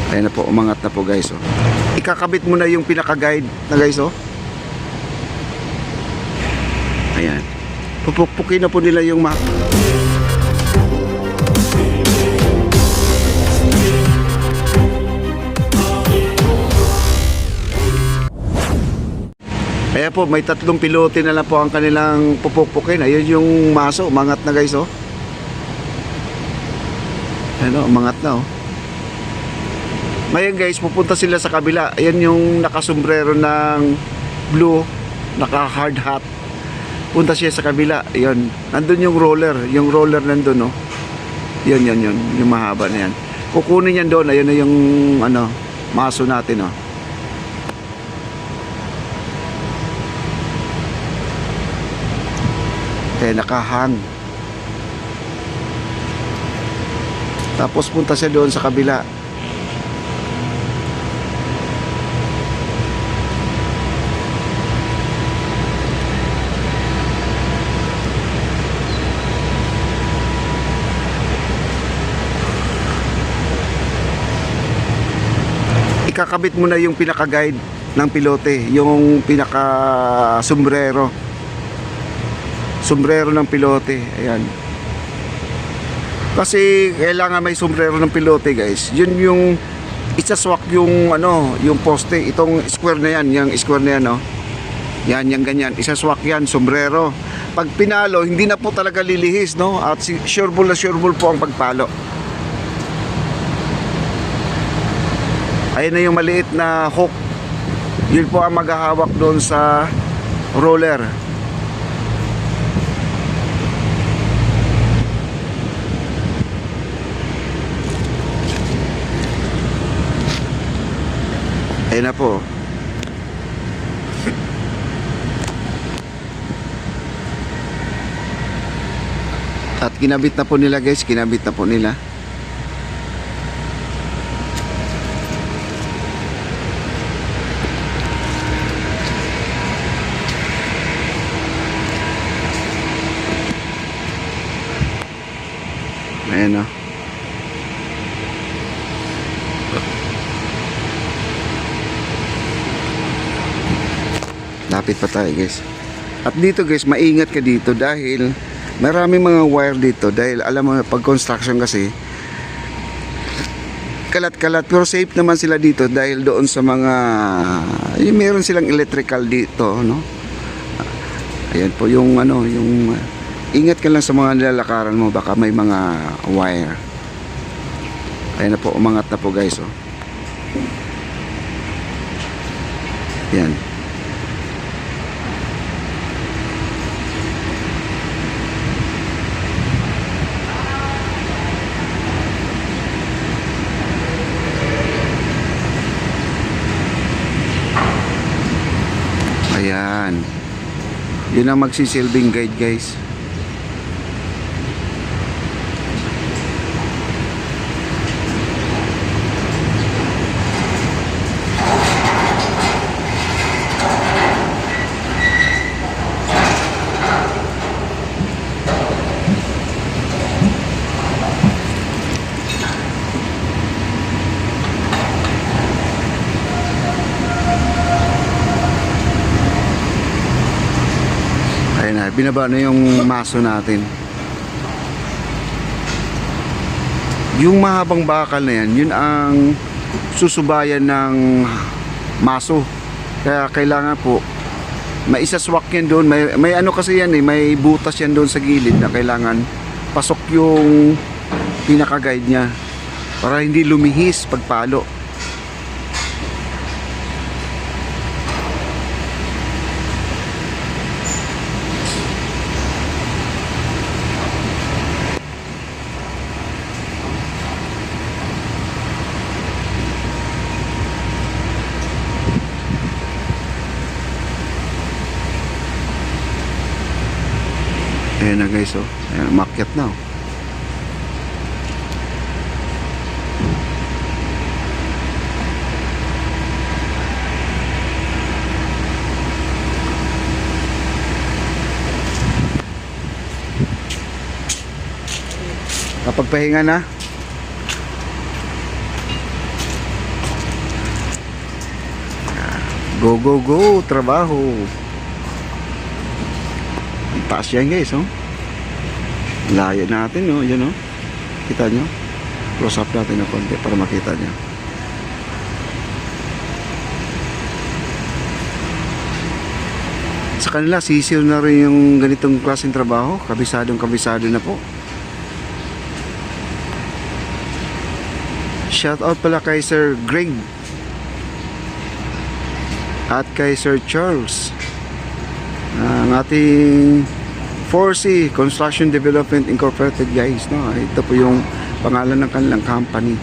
Ayan na po, umangat na po guys, oh. Ikakabit mo na yung pinaka-guide na guys, oh. Ayan. Pupukpukin na po nila yung Kaya po, may 3 pilote na lang po ang kanilang pupukpukin. Ayun yung maso, umangat na guys, oh. Ano, umangat na, oh. Ngayon guys, pupunta sila sa kabila. Ayan yung nakasombrero ng blue, naka-hard hat. Punta siya sa kabila. Ayun, nandun yung roller. Yung roller nandun, oh. Yun, yung mahaba na yan. Kukunin yan doon. Ayun na yung, ano, maso natin, oh. Kaya nakahang. Tapos punta siya doon sa kabila. Ikakabit mo na yung pinaka-guide ng pilote, yung pinaka-sombrero. Sombrero ng pilote, ayan. Kasi kailangan may sombrero ng pilote guys. Yun yung isaswak yung ano, yung poste. Itong square na yan, yung square na yan, no. Yan, yung ganyan. Isaswak yan, sombrero. Pag pinalo, hindi na po talaga lilihis, no. At sureball na sureball po ang pagpalo. Ayun na yung maliit na hook. Yun po ang maghahawak doon sa roller. Ayun na po. At kinabit na po nila guys, kinabit na po nila. Ayan, oh. Lapit pa tayo guys. At dito guys, maingat ka dito dahil maraming mga wire dito. Dahil alam mo, pag construction kasi kalat-kalat, pero safe naman sila dito dahil doon sa mga meron silang electrical dito, no? Ayan po yung ano, yung ingat ka lang sa mga nilalakaran mo, baka may mga wire. Ayan na po, umangat na po guys, oh. Yan. Ayan. Yun ang magsisilbing guide guys. Binaba na yung maso natin. Yung mahabang bakal na yan, yun ang susubayan ng maso. Kaya kailangan po maisaswak yan doon. May ano kasi yan, may butas yan doon sa gilid na kailangan pasok yung pinaka-guide niya para hindi lumihis pagpalo. Ayan na guys, oh. Ayan, umakyat na, oh. Kapag pahinga na. Go, go, go! Trabaho! Ang taas yan guys, oh. Layo natin, oh. Yan, oh. Kita nyo? Close up natin ng konti para makita nyo. Sa kanila, sisiw na rin yung ganitong klaseng trabaho. Kabisadong kabisado na po. Shout out pala kay Sir Greg at kay Sir Charles, ang ating 4C Construction Development Incorporated guys, no? Ito po yung pangalan ng kanilang company.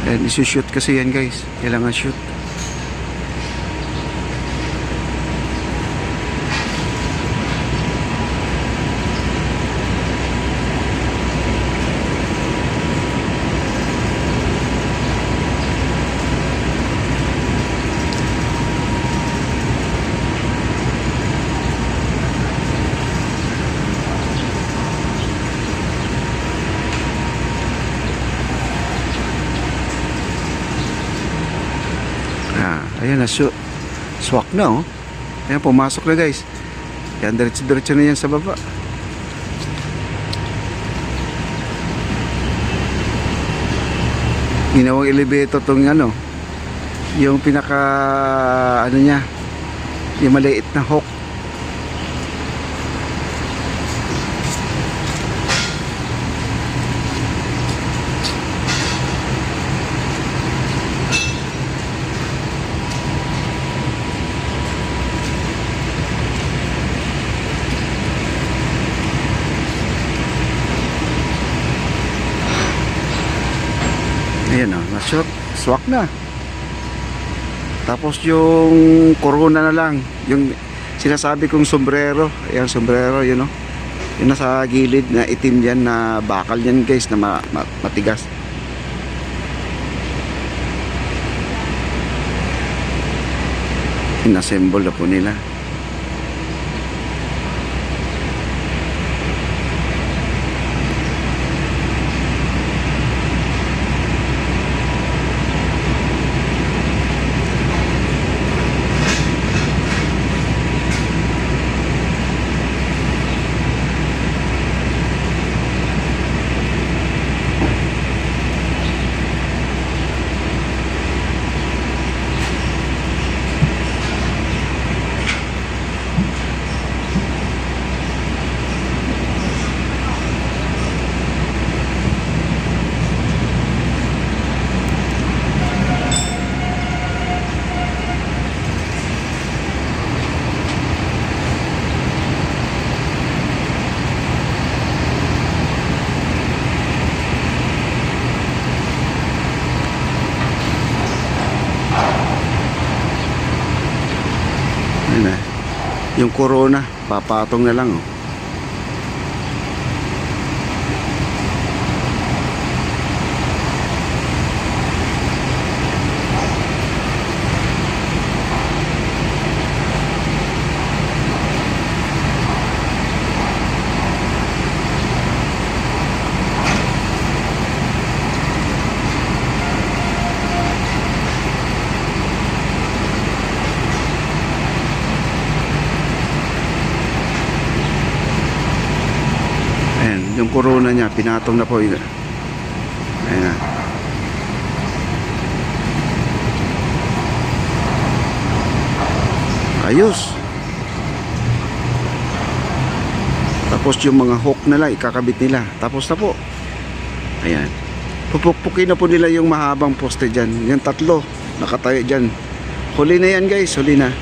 And isushoot kasi yan guys, kailangan shoot. Ayan na, swak na, oh. Ayan, pumasok na guys. Ayan, diretso na yan sa baba. Ginawang elevator tong ano, yung pinaka ano niya, yung maliit na hook. Ayan o, na-shoot, swak na. Tapos yung corona na lang, yung sinasabi kong sombrero. Ayan, sombrero, yun o. Yung nasa gilid na itim yan, na bakal yan guys, na matigas. Inassemble na po nila. Yung corona, papatong na lang, oh. Yung corona niya, pinatong na po yun. Ayan na. Ayos. Tapos yung mga hook na lang, ikakabit nila. Tapos na po. Ayan. Pupukpukin na po nila yung mahabang poste dyan. Yung tatlo, nakatayo dyan. Huli na yan guys, huli na.